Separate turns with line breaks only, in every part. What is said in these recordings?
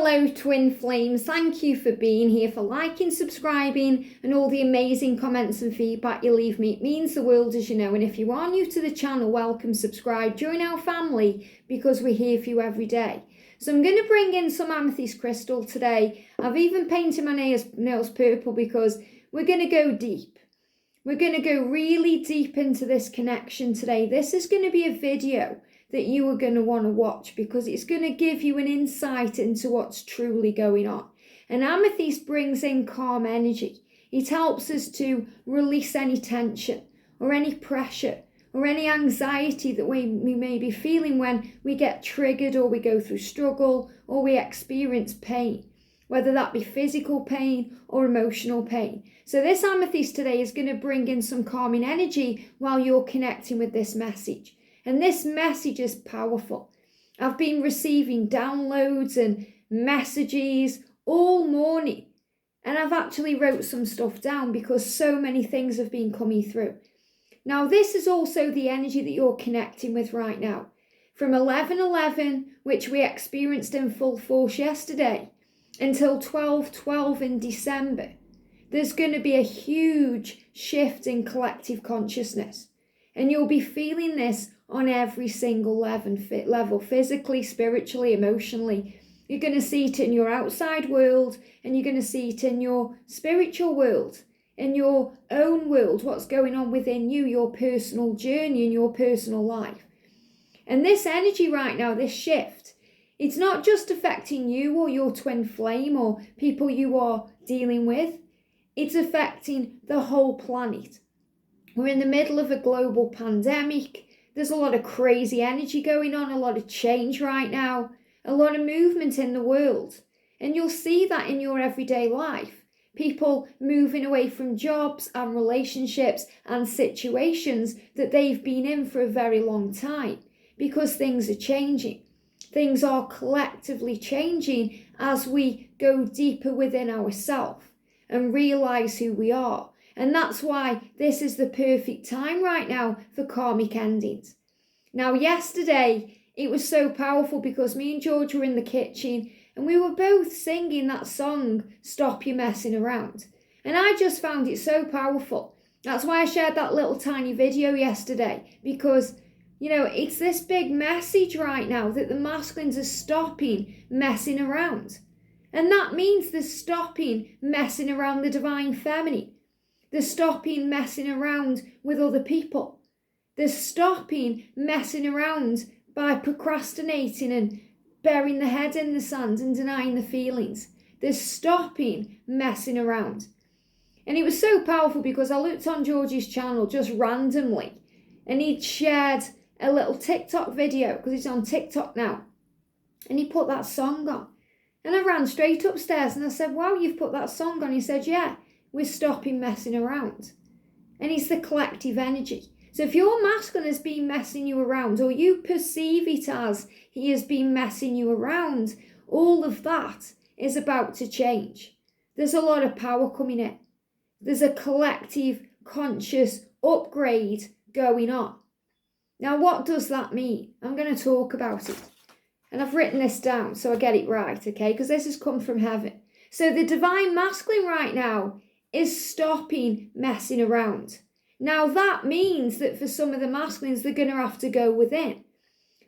Hello twin flames, thank you for being here, for liking, subscribing and all the amazing comments and feedback you leave me. It means the world, as you know, and if you are new to the channel, welcome, subscribe, join our family because we're here for you every day. So I'm going to bring in some Amethyst Crystal today. I've even painted my nails purple because we're going to go deep. We're going to go really deep into this connection today. This is going to be a video that you are going to want to watch because it's going to give you an insight into what's truly going on. And Amethyst brings in calm energy. It helps us to release any tension or any pressure or any anxiety that we may be feeling when we get triggered or we go through struggle or we experience pain, whether that be physical pain or emotional pain. So this Amethyst today is going to bring in some calming energy while you're connecting with this message. And this message is powerful. I've been receiving downloads and messages all morning. And I've actually wrote some stuff down because so many things have been coming through. Now, this is also the energy that you're connecting with right now. From 11/11, which we experienced in full force yesterday, until 12/12 in December, there's going to be a huge shift in collective consciousness. And you'll be feeling this on every single level, physically, spiritually, emotionally. You're going to see it in your outside world and you're going to see it in your spiritual world, in your own world, what's going on within you, your personal journey and your personal life. And this energy right now, this shift, it's not just affecting you or your twin flame or people you are dealing with. It's affecting the whole planet. We're in the middle of a global pandemic. There's a lot of crazy energy going on, a lot of change right now, a lot of movement in the world. And you'll see that in your everyday life. People moving away from jobs and relationships and situations that they've been in for a very long time because things are changing. Things are collectively changing as we go deeper within ourselves and realize who we are. And that's why this is the perfect time right now for karmic endings. Now, yesterday, it was so powerful because me and George were in the kitchen and we were both singing that song, Stop Your Messing Around. And I just found it so powerful. That's why I shared that little tiny video yesterday because, you know, it's this big message right now that the masculines are stopping messing around. And that means they're stopping messing around the divine feminine. They're stopping messing around with other people. They're stopping messing around by procrastinating and burying the head in the sand and denying the feelings. They're stopping messing around. And it was so powerful because I looked on George's channel just randomly and he'd shared a little TikTok video because he's on TikTok now. And he put that song on. And I ran straight upstairs and I said, wow, you've put that song on. He said, yeah. We're stopping messing around. And it's the collective energy. So if your masculine has been messing you around or you perceive it as he has been messing you around, all of that is about to change. There's a lot of power coming in. There's a collective conscious upgrade going on. Now, what does that mean? I'm going to talk about it. And I've written this down so I get it right, okay? Because this has come from heaven. So the divine masculine right now is stopping messing around. Now that means that for some of the masculines, they're going to have to go within.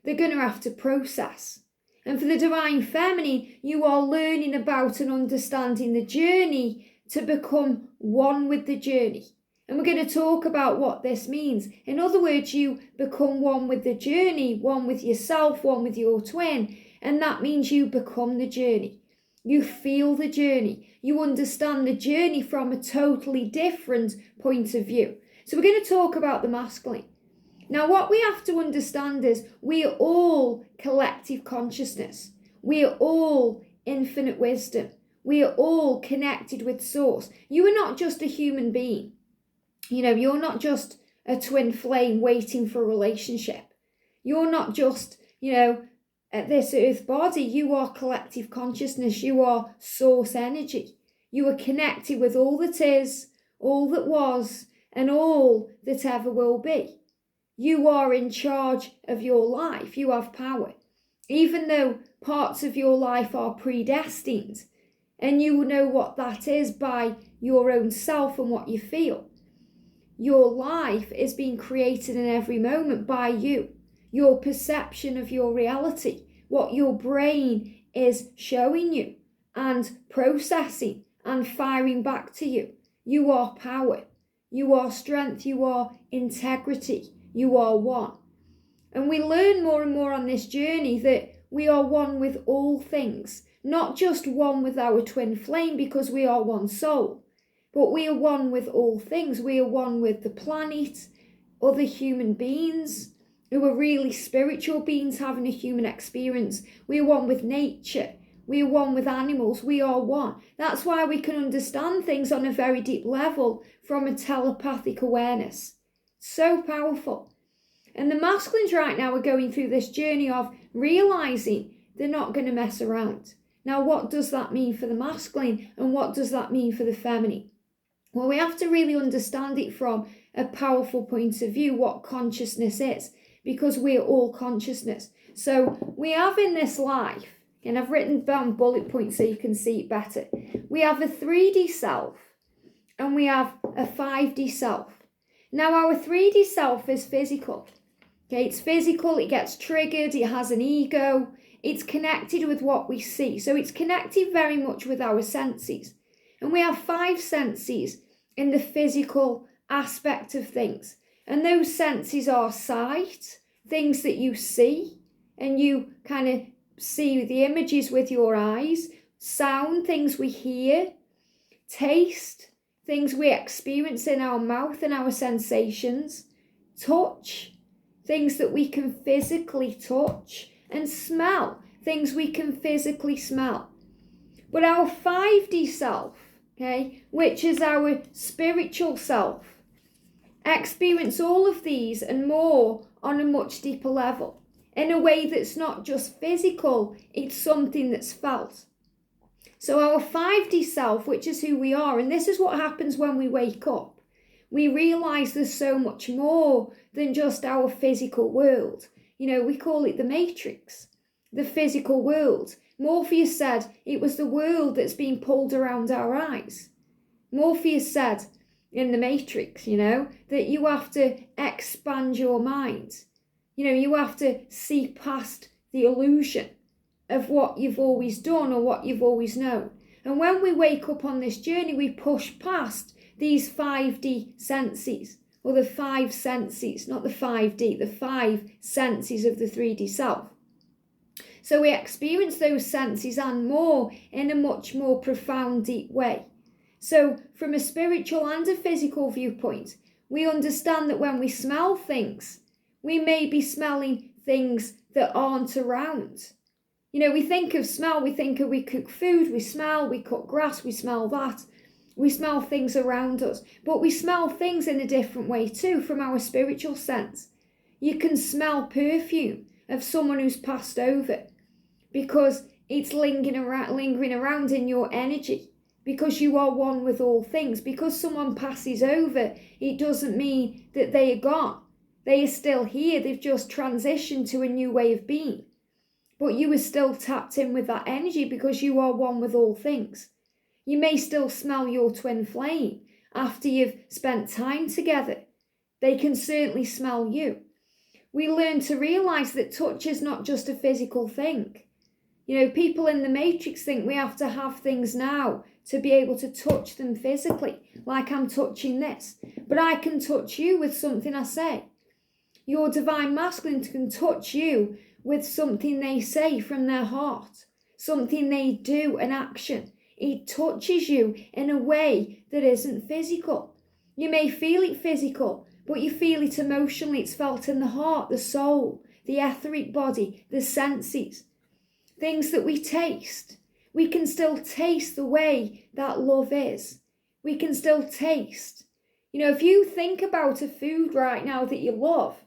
They're going to have to process. And for the divine feminine, you are learning about and understanding the journey to become one with the journey. And we're going to talk about what this means. In other words, you become one with the journey, one with yourself, one with your twin. And that means you become the journey. You feel the journey. You understand the journey from a totally different point of view. So we're going to talk about the masculine. Now, what we have to understand is we are all collective consciousness. We are all infinite wisdom. We are all connected with source. You are not just a human being. You know, you're not just a twin flame waiting for a relationship. You're not just, you know, at this earth body. You are collective consciousness. You are source energy. You are connected with all that is, all that was, and all that ever will be. You are in charge of your life. You have power. Even though parts of your life are predestined. And you know what that is by your own self and what you feel. Your life is being created in every moment by you. Your perception of your reality, what your brain is showing you and processing and firing back to you. You are power. You are strength. You are integrity. You are one. And we learn more and more on this journey that we are one with all things, not just one with our twin flame because we are one soul, but we are one with all things. We are one with the planet, other human beings who are really spiritual beings having a human experience. We are one with nature. We are one with animals. We are one. That's why we can understand things on a very deep level from a telepathic awareness. So powerful. And the masculines right now are going through this journey of realizing they're not going to mess around. Now, what does that mean for the masculine and what does that mean for the feminine? Well, we have to really understand it from a powerful point of view, what consciousness is, because we are all consciousness. So we have in this life, and I've written down bullet points so you can see it better. We have a 3D self and we have a 5D self. Now, our 3D self is physical. Okay, it's physical, it gets triggered, it has an ego, it's connected with what we see. So it's connected very much with our senses. And we have 5 senses in the physical aspect of things. And those senses are sight, things that you see, and you kind of see the images with your eyes, sound, things we hear, taste, things we experience in our mouth and our sensations, touch, things that we can physically touch, and smell, things we can physically smell. But our 5D self, okay, which is our spiritual self, experience all of these and more on a much deeper level, in a way that's not just physical, it's something that's felt. So our 5D self, which is who we are, and this is what happens when we wake up. We realize there's so much more than just our physical world. You know, we call it the matrix, the physical world. Morpheus said it was the world that's being pulled around our eyes. Morpheus said in the matrix, you know, that you have to expand your mind. You know, you have to see past the illusion of what you've always done or what you've always known. And when we wake up on this journey, we push past these 5D senses, or the 5 senses, not the 5D, the 5 senses of the 3D self. So we experience those senses and more in a much more profound, deep way. So from a spiritual and a physical viewpoint, we understand that when we smell things, we may be smelling things that aren't around. You know, we think of smell, we think of we cook food, we smell, we cut grass, we smell that. We smell things around us, but we smell things in a different way too from our spiritual sense. You can smell perfume of someone who's passed over because it's lingering around in your energy, because you are one with all things. Because someone passes over, it doesn't mean that they are gone. They are still here. They've just transitioned to a new way of being. But you are still tapped in with that energy because you are one with all things. You may still smell your twin flame after you've spent time together. They can certainly smell you. We learn to realize that touch is not just a physical thing. You know, people in the matrix think we have to have things now to be able to touch them physically, like I'm touching this. But I can touch you with something I say. Your divine masculine can touch you with something they say from their heart, something they do, an action. It touches you in a way that isn't physical. You may feel it physical, but you feel it emotionally. It's felt in the heart, the soul, the etheric body, the senses. Things that we taste. We can still taste the way that love is. We can still taste. You know, if you think about a food right now that you love,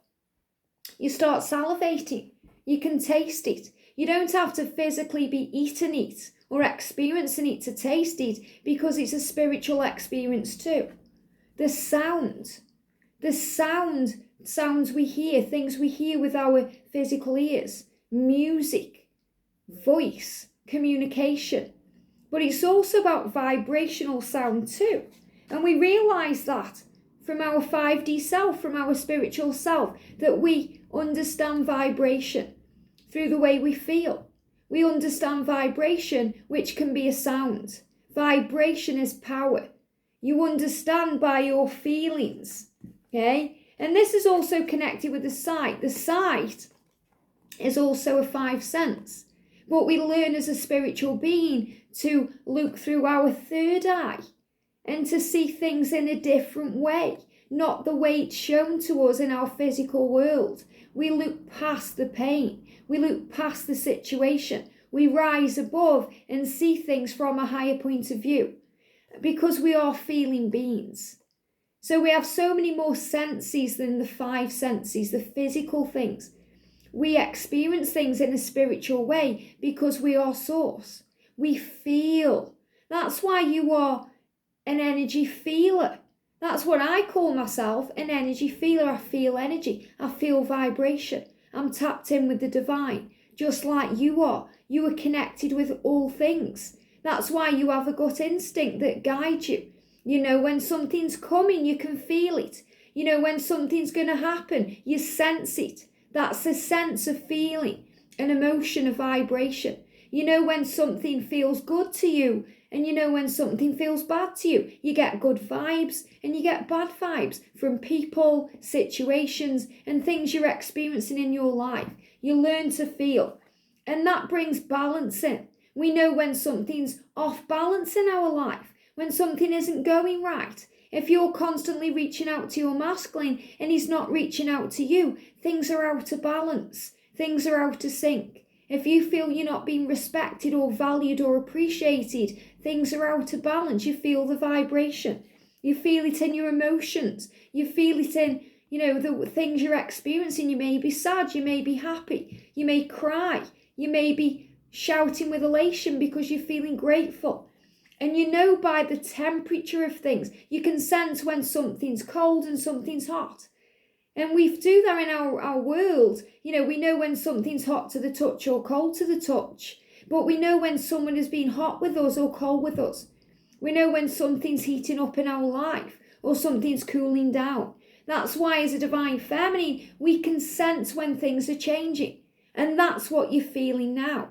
you start salivating. You can taste it. You don't have to physically be eating it or experiencing it to taste it, because it's a spiritual experience too. The sounds we hear, things we hear with our physical ears, music, voice, communication. But it's also about vibrational sound too. And we realize that from our 5D self, from our spiritual self, that we understand vibration through the way we feel. We understand vibration, which can be a sound. Vibration is power. You understand by your feelings, okay? And this is also connected with the sight. The sight is also a 5 sense. But we learn as a spiritual being to look through our third eye and to see things in a different way, not the way it's shown to us in our physical world. We look past the pain. We look past the situation. We rise above and see things from a higher point of view because we are feeling beings. So we have so many more senses than the 5 senses, the physical things. We experience things in a spiritual way because we are source. We feel. That's why you are an energy feeler. That's what I call myself, an energy feeler. I feel energy. I feel vibration. I'm tapped in with the divine, just like you are. You are connected with all things. That's why you have a gut instinct that guides you. You know when something's coming, you can feel it. You know when something's going to happen, you sense it. That's a sense of feeling, an emotion, a vibration. You know when something feels good to you, and you know when something feels bad to you. You get good vibes and you get bad vibes from people, situations, and things you're experiencing in your life. You learn to feel, and that brings balance in. We know when something's off balance in our life, when something isn't going right. If you're constantly reaching out to your masculine and he's not reaching out to you, things are out of balance. Things are out of sync. If you feel you're not being respected or valued or appreciated, things are out of balance. You feel the vibration. You feel it in your emotions. You feel it in, the things you're experiencing. You may be sad. You may be happy. You may cry. You may be shouting with elation because you're feeling grateful. And you know by the temperature of things, you can sense when something's cold and something's hot. And we do that in our world. We know when something's hot to the touch or cold to the touch. But we know when someone has been hot with us or cold with us. We know when something's heating up in our life or something's cooling down. That's why as a divine feminine, we can sense when things are changing. And that's what you're feeling now.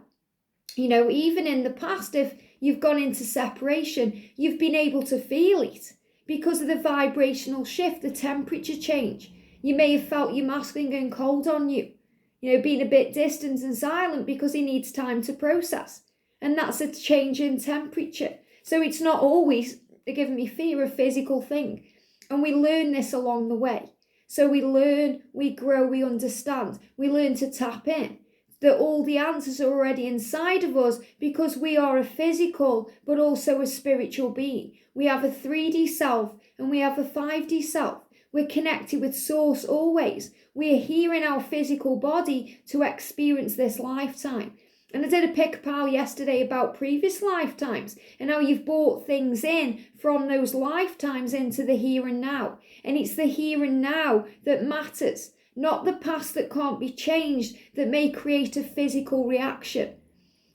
Even in the past, if you've gone into separation, you've been able to feel it because of the vibrational shift, the temperature change. You may have felt your masculine going cold on you, being a bit distant and silent because he needs time to process. And that's a change in temperature. So it's not always, giving me fear, a physical thing. And we learn this along the way. So we learn, we grow, we understand. We learn to tap in. That all the answers are already inside of us because we are a physical but also a spiritual being. We have a 3D self and we have a 5D self. We're connected with source always. We are here in our physical body to experience this lifetime. And I did a pick-a-pal yesterday about previous lifetimes and how you've brought things in from those lifetimes into the here and now. And it's the here and now that matters. Not the past that can't be changed that may create a physical reaction.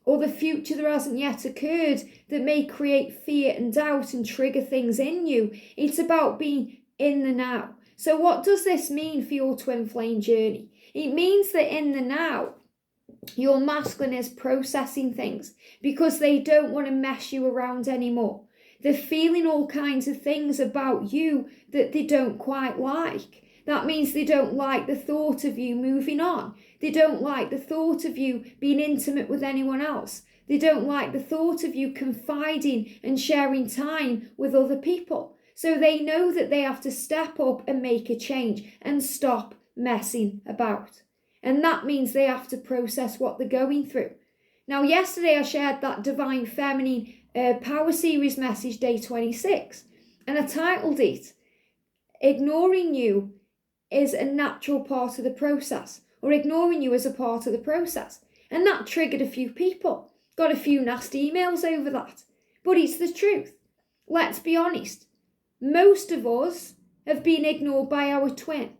Or the future that hasn't yet occurred that may create fear and doubt and trigger things in you. It's about being in the now. So what does this mean for your twin flame journey? It means that in the now, your masculine is processing things because they don't want to mess you around anymore. They're feeling all kinds of things about you that they don't quite like. That means they don't like the thought of you moving on. They don't like the thought of you being intimate with anyone else. They don't like the thought of you confiding and sharing time with other people. So they know that they have to step up and make a change and stop messing about. And that means they have to process what they're going through. Now, yesterday I shared that Divine Feminine Power Series message, day 26. And I titled it, Ignoring You is a natural part of the process, or ignoring you is a part of the process. And that triggered a few people. Got a few nasty emails over that. But it's the truth. Let's be honest. Most of us have been ignored by our twin.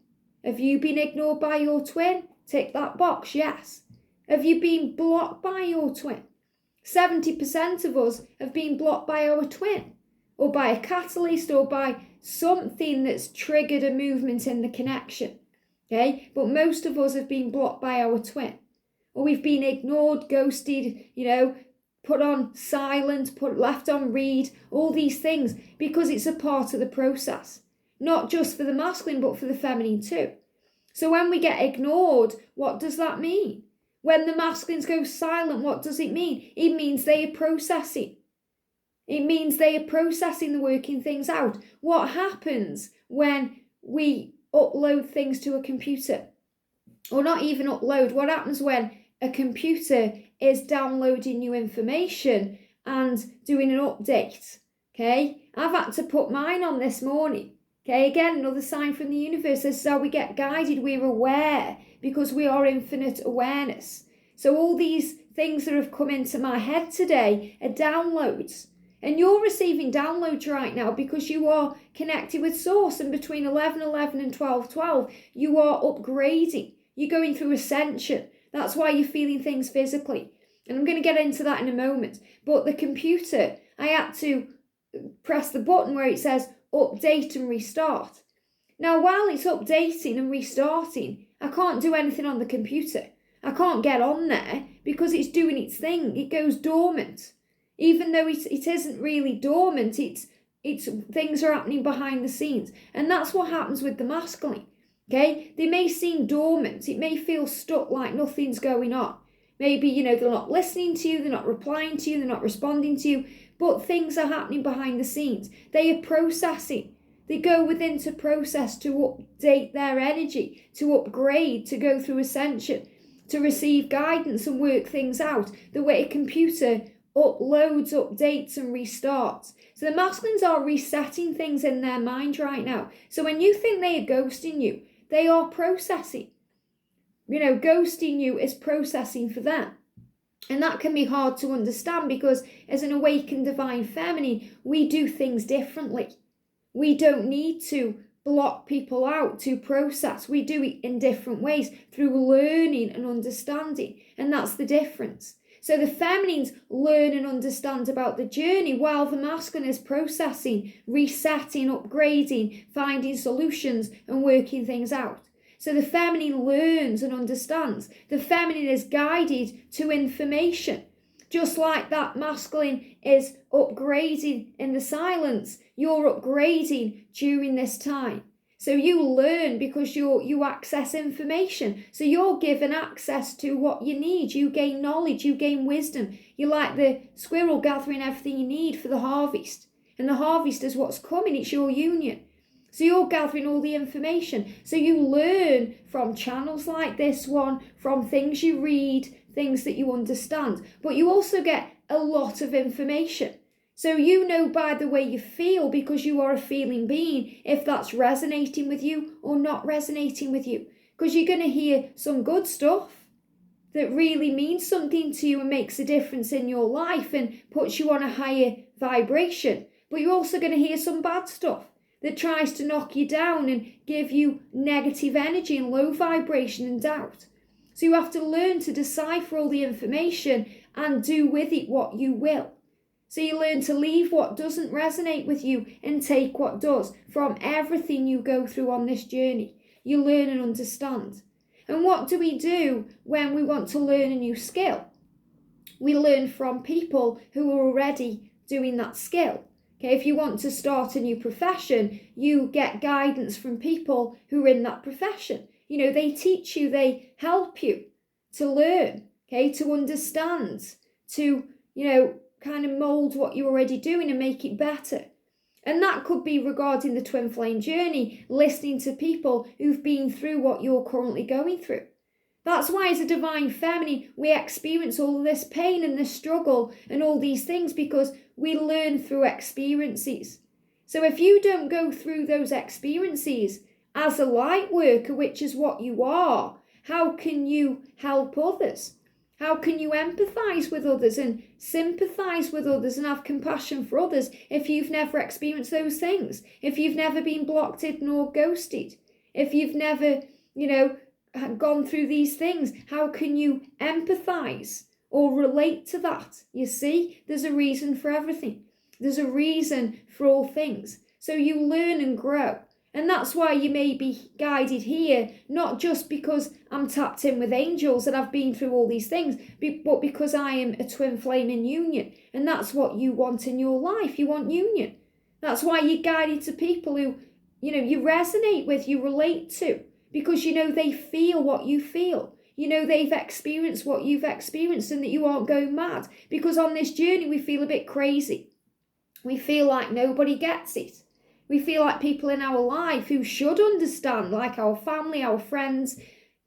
Have you been ignored by your twin? Tick that box, yes. Have you been blocked by your twin? 70% of us have been blocked by our twin, or by a catalyst, or by something that's triggered a movement in the connection. Okay, but most of us have been blocked by our twin, or we've been ignored, ghosted, put on silent, left on read, all these things, because it's a part of the process, not just for the masculine, but for the feminine too. So when we get ignored, what does that mean? When the masculines go silent, what does it mean? It means they are processing. It means they are processing the working things out. What happens when we upload things to a computer? Or not even upload. What happens when a computer is downloading new information and doing an update? Okay, I've had to put mine on this morning. Okay, again, another sign from the universe. This is how we get guided. We're aware because we are infinite awareness. So all these things that have come into my head today are downloads. And you're receiving downloads right now because you are connected with source. And between 11:11 and 12:12, you are upgrading. You're going through ascension. That's why you're feeling things physically. And I'm going to get into that in a moment. But the computer, I had to press the button where it says update and restart. Now, while it's updating and restarting, I can't do anything on the computer. I can't get on there because it's doing its thing. It goes dormant. Even though it isn't really dormant, it's things are happening behind the scenes. And that's what happens with the masculine. Okay? They may seem dormant. It may feel stuck, like nothing's going on. Maybe, they're not listening to you, they're not replying to you, they're not responding to you, but things are happening behind the scenes. They are processing. They go within to process, to update their energy, to upgrade, to go through ascension, to receive guidance and work things out the way a computer uploads, updates and restarts. So the masculines are resetting things in their mind right now. So when you think they are ghosting you, they are processing. Ghosting you is processing for them. And that can be hard to understand because as an awakened divine feminine, we do things differently. We don't need to block people out to process. We do it in different ways through learning and understanding. And that's the difference. So the feminines learn and understand about the journey while the masculine is processing, resetting, upgrading, finding solutions and working things out. So the feminine learns and understands. The feminine is guided to information. Just like that masculine is upgrading in the silence, you're upgrading during this time. So you learn because you access information. So you're given access to what you need. You gain knowledge, you gain wisdom. You're like the squirrel gathering everything you need for the harvest. And the harvest is what's coming, it's your union. So you're gathering all the information. So you learn from channels like this one, from things you read, things that you understand. But you also get a lot of information. So you know by the way you feel, because you are a feeling being, if that's resonating with you or not resonating with you. Because you're going to hear some good stuff that really means something to you and makes a difference in your life and puts you on a higher vibration. But you're also going to hear some bad stuff that tries to knock you down and give you negative energy and low vibration and doubt. So you have to learn to decipher all the information and do with it what you will. So you learn to leave what doesn't resonate with you and take what does from everything you go through on this journey. You learn and understand. And what do we do when we want to learn a new skill? We learn from people who are already doing that skill. Okay, if you want to start a new profession, you get guidance from people who are in that profession. They teach you, they help you to learn, okay, to understand, to, kind of mold what you're already doing and make it better. And that could be regarding the twin flame journey, listening to people who've been through what you're currently going through. That's why as a divine feminine, we experience all of this pain and this struggle and all these things because we learn through experiences. So if you don't go through those experiences as a light worker, which is what you are, how can you help others? How can you empathize with others and sympathize with others and have compassion for others if you've never experienced those things? If you've never been blocked, hidden or ghosted? If you've never, gone through these things. How can you empathize or relate to that? You see, there's a reason for everything. There's a reason for all things. So you learn and grow. And that's why you may be guided here, not just because I'm tapped in with angels and I've been through all these things, but because I am a twin flame in union. And that's what you want in your life. You want union. That's why you're guided to people who, you resonate with, you relate to, because they feel what you feel. They've experienced what you've experienced and that you aren't going mad. Because on this journey, we feel a bit crazy. We feel like nobody gets it. We feel like people in our life who should understand, like our family, our friends,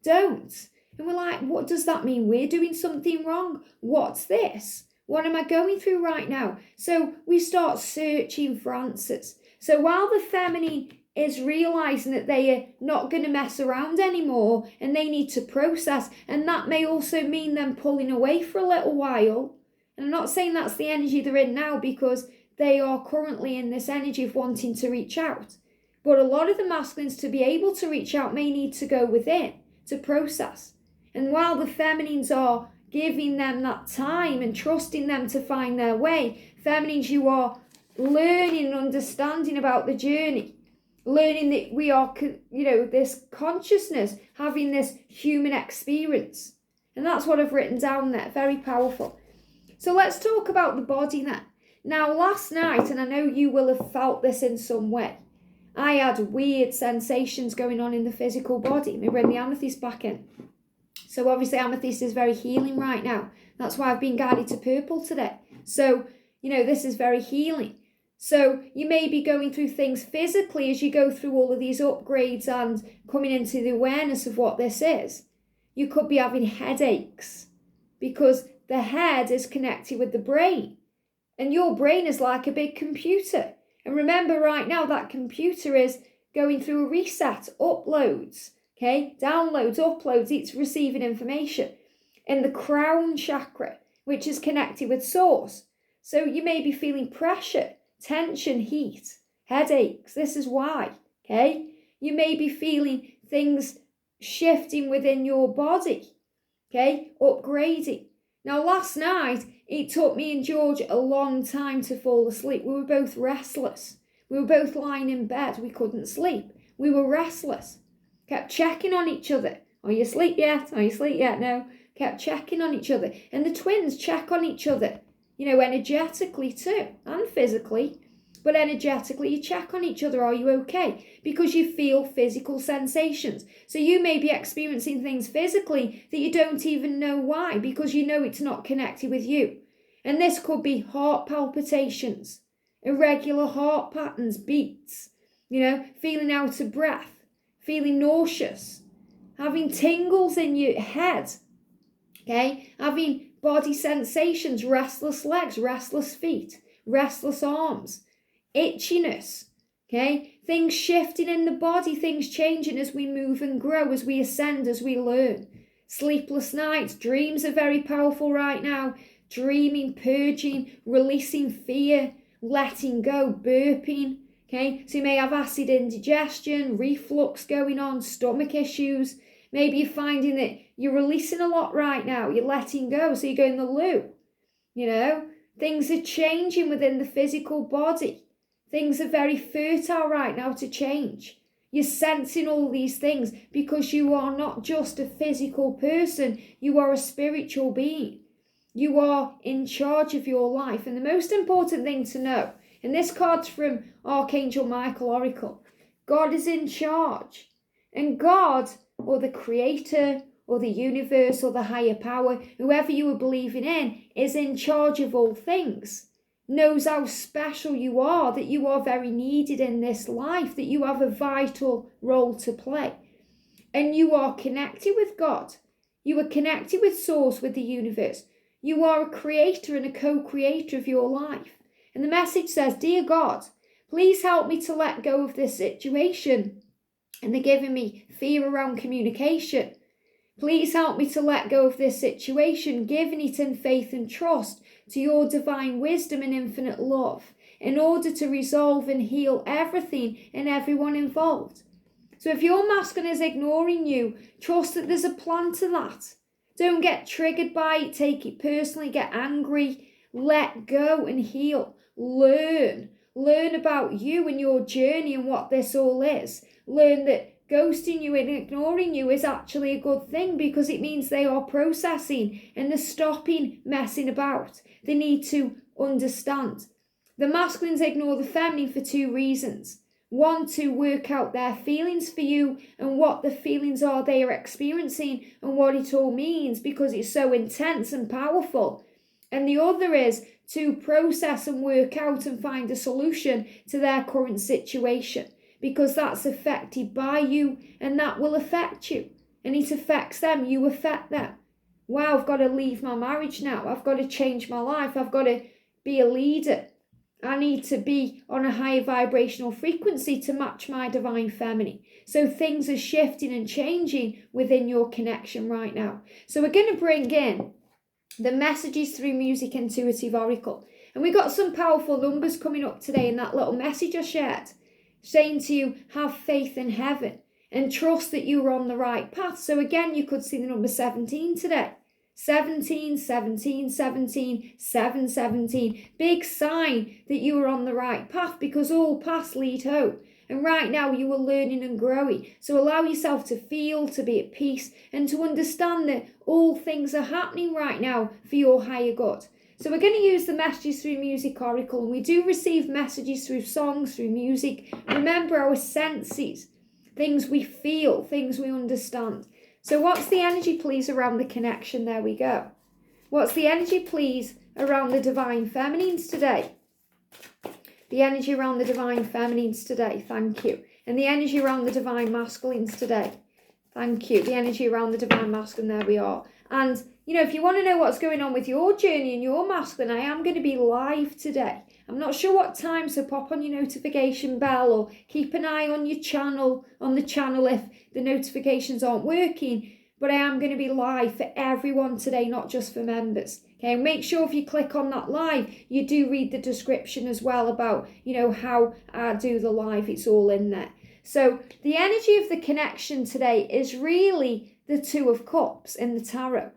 don't. And we're like, what does that mean? We're doing something wrong. What's this? What am I going through right now? So we start searching for answers. So while the feminine is realizing that they are not going to mess around anymore and they need to process, and that may also mean them pulling away for a little while. And I'm not saying that's the energy they're in now, because they are currently in this energy of wanting to reach out. But a lot of the masculines, to be able to reach out, may need to go within to process. And while the feminines are giving them that time and trusting them to find their way, feminines, you are learning and understanding about the journey. Learning that we are, this consciousness, having this human experience. And that's what I've written down there. Very powerful. So let's talk about the body then. Now, last night, and I know you will have felt this in some way, I had weird sensations going on in the physical body. Let me bring the amethyst back in. So obviously amethyst is very healing right now. That's why I've been guided to purple today. So, this is very healing. So you may be going through things physically as you go through all of these upgrades and coming into the awareness of what this is. You could be having headaches because the head is connected with the brain. And your brain is like a big computer. And remember right now that computer is going through a reset, uploads, downloads, uploads, it's receiving information. And the crown chakra, which is connected with source. So you may be feeling pressure, tension, heat, headaches. This is why, You may be feeling things shifting within your body, upgrading. Now, last night, it took me and George a long time to fall asleep. We were both restless. We were both lying in bed. We couldn't sleep. We were restless. Kept checking on each other. Are you asleep yet? Are you asleep yet? No. Kept checking on each other. And the twins check on each other, energetically too, and physically. But energetically, you check on each other. Are you okay? Because you feel physical sensations. So you may be experiencing things physically that you don't even know why, because it's not connected with you. And this could be heart palpitations, irregular heart patterns, beats, feeling out of breath, feeling nauseous, having tingles in your head, having body sensations, restless legs, restless feet, restless arms, itchiness, things shifting in the body, things changing as we move and grow, as we ascend, as we learn. Sleepless nights, dreams are very powerful right now. Dreaming, purging, releasing fear, letting go, burping, So you may have acid indigestion, reflux going on, stomach issues. Maybe you're finding that you're releasing a lot right now. You're letting go, so you go in the loo. Things are changing within the physical body. Things are very fertile right now to change. You're sensing all these things because you are not just a physical person. You are a spiritual being. You are in charge of your life. And the most important thing to know, and this card's from Archangel Michael Oracle, God is in charge. And God, or the creator, or the universe, or the higher power, whoever you are believing in, is in charge of all things. Knows how special you are, that you are very needed in this life, that you have a vital role to play. And you are connected with God. You are connected with Source, with the universe. You are a creator and a co-creator of your life. And the message says, Dear God, please help me to let go of this situation. And they're giving me fear around communication. Please help me to let go of this situation, giving it in faith and trust to your divine wisdom and infinite love, in order to resolve and heal everything and everyone involved. So if your masculine is ignoring you, trust that there's a plan to that. Don't get triggered by it, take it personally, get angry, let go and heal. Learn about you and your journey and what this all is. Learn that ghosting you and ignoring you is actually a good thing, because it means they are processing and they're stopping messing about. They need to understand. The masculines ignore the feminine for two reasons. One, to work out their feelings for you and what the feelings are they are experiencing and what it all means, because it's so intense and powerful. And the other is to process and work out and find a solution to their current situation, because that's affected by you and that will affect you. And it affects them, you affect them. Wow, I've got to leave my marriage now. I've got to change my life. I've got to be a leader. I need to be on a higher vibrational frequency to match my divine feminine. So things are shifting and changing within your connection right now. So we're going to bring in the messages through Music Intuitive Oracle. And we got some powerful numbers coming up today in that little message I shared, saying to you, have faith in heaven and trust that you are on the right path. So again, you could see the number 17 today. 17, 17, 17, 7, 17. Big sign that you are on the right path, because all paths lead home. And right now you are learning and growing. So allow yourself to feel, to be at peace, and to understand that all things are happening right now for your higher good. So we're going to use the messages through Music Oracle, and we do receive messages through songs, through music. Remember our senses, things we feel, things we understand. So what's the energy, please, around the connection? There we go. What's the energy, please, around the divine feminines today? The energy around the divine feminines today. Thank you. And the energy around the divine masculines today. Thank you. The energy around the divine masculine. There we are. And, if you want to know what's going on with your journey and your masculine, I am going to be live today. I'm not sure what time, so pop on your notification bell or keep an eye on your channel, on the channel if the notifications aren't working. But I am going to be live for everyone today, not just for members. Okay, and make sure if you click on that live, you do read the description as well about, how I do the live. It's all in there. So the energy of the connection today is really the Two of Cups in the tarot.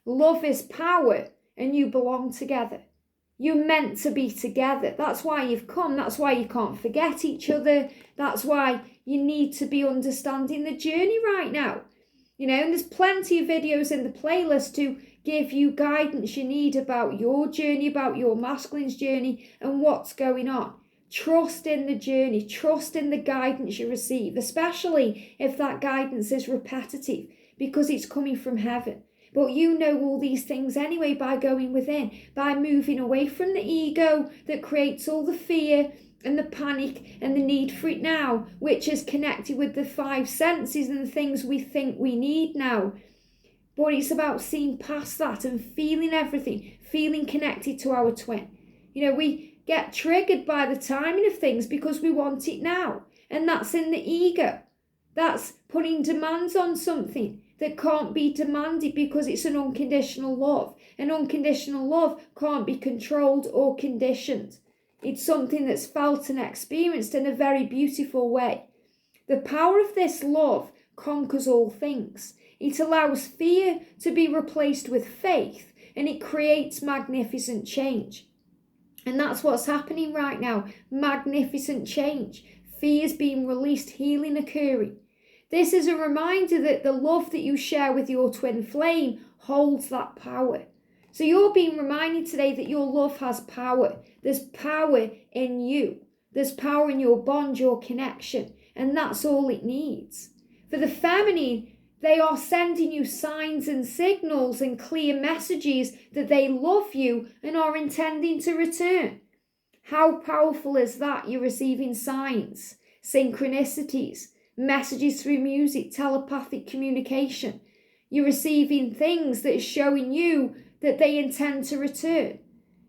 Love is power and you belong together. You're meant to be together. That's why you've come. That's why you can't forget each other. That's why you need to be understanding the journey right now. And there's plenty of videos in the playlist to give you guidance you need about your journey, about your masculine's journey and what's going on. Trust in the journey. Trust in the guidance you receive, especially if that guidance is repetitive, because it's coming from heaven. But you know all these things anyway by going within, by moving away from the ego that creates all the fear and the panic and the need for it now, which is connected with the five senses and the things we think we need now. But it's about seeing past that and feeling everything, feeling connected to our twin. We get triggered by the timing of things because we want it now. And that's in the ego. That's putting demands on something that can't be demanded because it's an unconditional love. And unconditional love can't be controlled or conditioned. It's something that's felt and experienced in a very beautiful way. The power of this love conquers all things. It allows fear to be replaced with faith, and it creates magnificent change. And that's what's happening right now. Magnificent change. Fear is being released, healing occurring. This is a reminder that the love that you share with your twin flame holds that power. So you're being reminded today that your love has power. There's power in you. There's power in your bond, your connection. And that's all it needs. For the feminine, they are sending you signs and signals and clear messages that they love you and are intending to return. How powerful is that? You're receiving signs, synchronicities, messages through music, telepathic communication. You're receiving things that are showing you that they intend to return.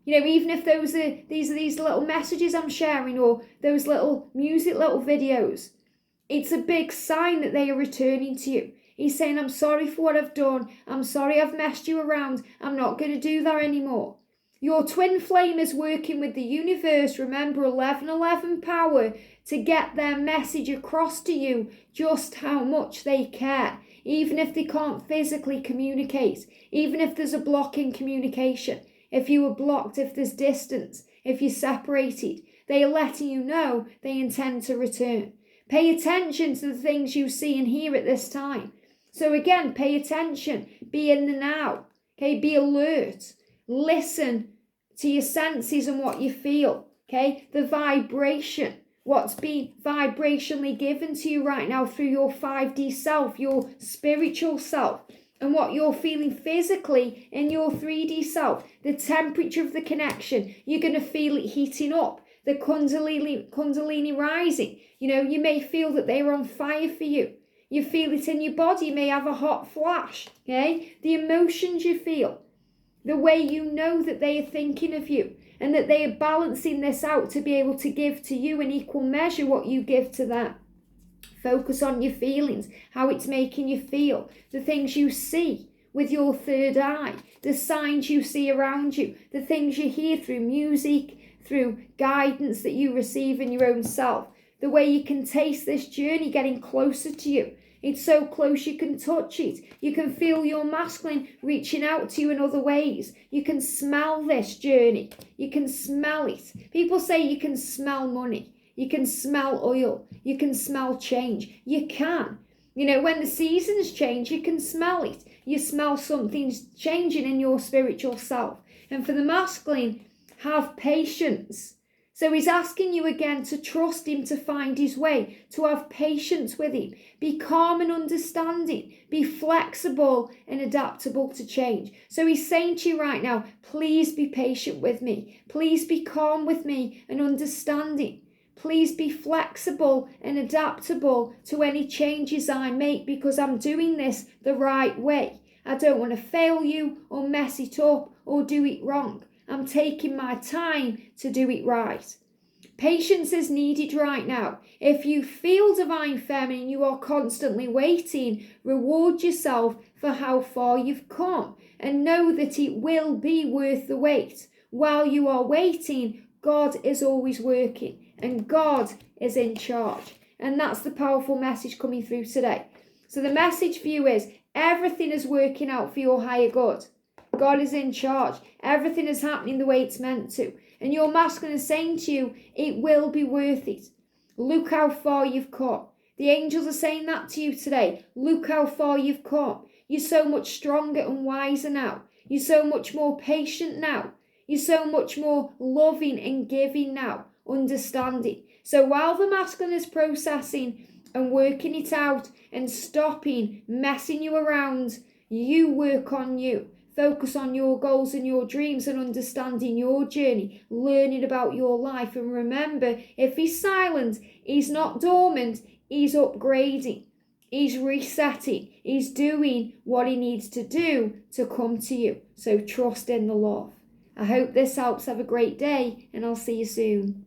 Even if these little messages I'm sharing or those little music, little videos, it's a big sign that they are returning to you. He's saying, I'm sorry for what I've done. I'm sorry I've messed you around. I'm not going to do that anymore. Your twin flame is working with the universe, remember 1111 power, to get their message across to you just how much they care. Even if they can't physically communicate, even if there's a block in communication, if you were blocked, if there's distance, if you're separated, they are letting you know they intend to return. Pay attention to the things you see and hear at this time. So again, pay attention, be in the now, okay? Be alert, listen to your senses and what you feel, okay? The vibration, what's being vibrationally given to you right now through your 5D self, your spiritual self, and what you're feeling physically in your 3D self, the temperature of the connection, you're going to feel it heating up, the kundalini rising. You may feel that they're on fire for you. You feel it in your body, you may have a hot flash, okay? The emotions you feel, the way you know that they are thinking of you and that they are balancing this out to be able to give to you in equal measure what you give to them. Focus on your feelings, how it's making you feel, the things you see with your third eye, the signs you see around you, the things you hear through music, through guidance that you receive in your own self, the way you can taste this journey getting closer to you. It's so close you can touch it. You can feel your masculine reaching out to you in other ways. You can smell this journey. You can smell it. People say you can smell money. You can smell oil. You can smell change. You can. When the seasons change, you can smell it. You smell something's changing in your spiritual self. And for the masculine, have patience. So he's asking you again to trust him to find his way, to have patience with him. Be calm and understanding. Be flexible and adaptable to change. So he's saying to you right now, please be patient with me. Please be calm with me and understanding. Please be flexible and adaptable to any changes I make because I'm doing this the right way. I don't want to fail you or mess it up or do it wrong. I'm taking my time to do it right. Patience is needed right now. If you feel divine feminine, you are constantly waiting. Reward yourself for how far you've come and know that it will be worth the wait. While you are waiting, God is always working and God is in charge. And that's the powerful message coming through today. So the message for you is everything is working out for your higher good. God is in charge. Everything is happening the way it's meant to. And your masculine is saying to you, it will be worth it. Look how far you've come. The angels are saying that to you today. Look how far you've come. You're so much stronger and wiser now. You're so much more patient now. You're so much more loving and giving now. Understanding. So while the masculine is processing and working it out and stopping messing you around, you work on you. Focus on your goals and your dreams and understanding your journey, learning about your life. And remember, if he's silent, he's not dormant, he's upgrading, he's resetting, he's doing what he needs to do to come to you. So trust in the love. I hope this helps. Have a great day and I'll see you soon.